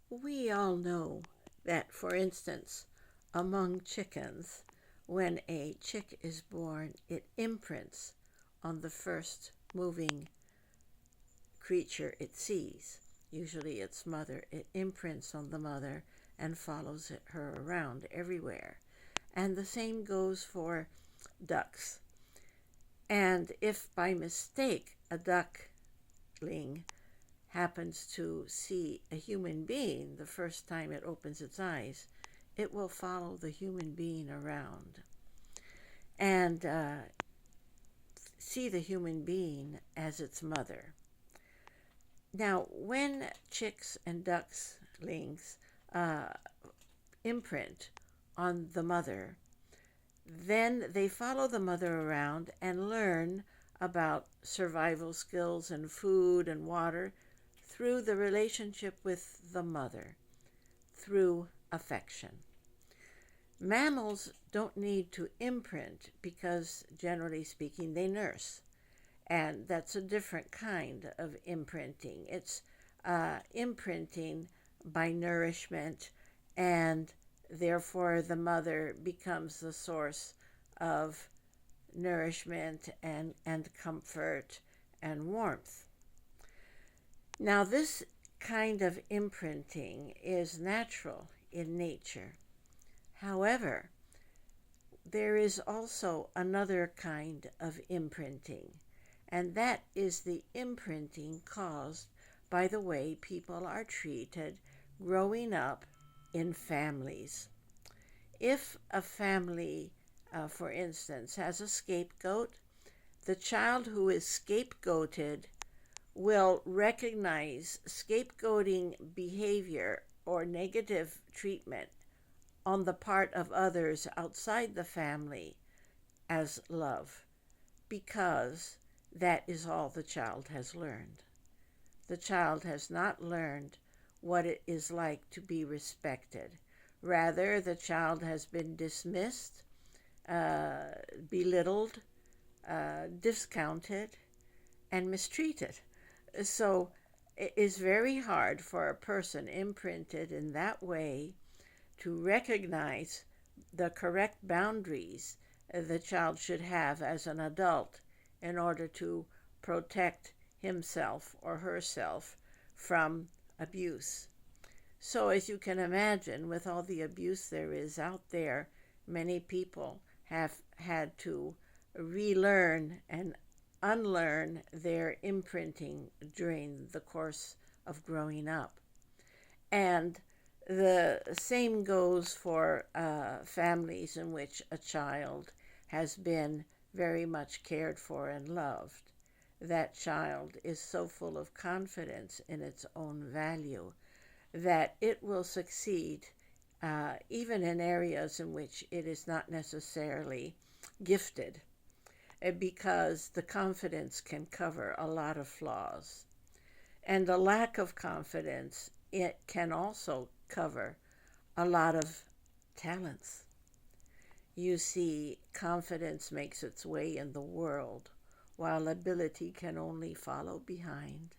We all know that, for instance, among chickens, when a chick is born, it imprints on the first moving creature it sees, usually its mother. It imprints on the mother and follows her around everywhere. And the same goes for ducks. And if by mistake a duckling happens to see a human being the first time it opens its eyes, it will follow the human being around and see the human being as its mother. Now, when chicks and ducklings uh, imprint on the mother, then they follow the mother around and learn about survival skills and food and water through the relationship with the mother, through affection. Mammals don't need to imprint because, generally speaking, they nurse. And that's a different kind of imprinting. It's imprinting by nourishment, and therefore the mother becomes the source of nourishment and comfort and warmth. Now, this kind of imprinting is natural in nature. However, there is also another kind of imprinting, and that is the imprinting caused by the way people are treated growing up in families. If a family, for instance, has a scapegoat, the child who is scapegoated will recognize scapegoating behavior or negative treatment on the part of others outside the family as love, because that is all the child has learned. The child has not learned what it is like to be respected. Rather, the child has been dismissed, belittled, discounted, and mistreated. So it is very hard for a person imprinted in that way to recognize the correct boundaries the child should have as an adult in order to protect himself or herself from abuse. So, as you can imagine, with all the abuse there is out there, many people have had to relearn and unlearn their imprinting during the course of growing up. And the same goes for families in which a child has been very much cared for and loved. That child is so full of confidence in its own value that it will succeed even in areas in which it is not necessarily gifted, because the confidence can cover a lot of flaws. And the lack of confidence, it can also cover a lot of talents. You see, confidence makes its way in the world, while ability can only follow behind.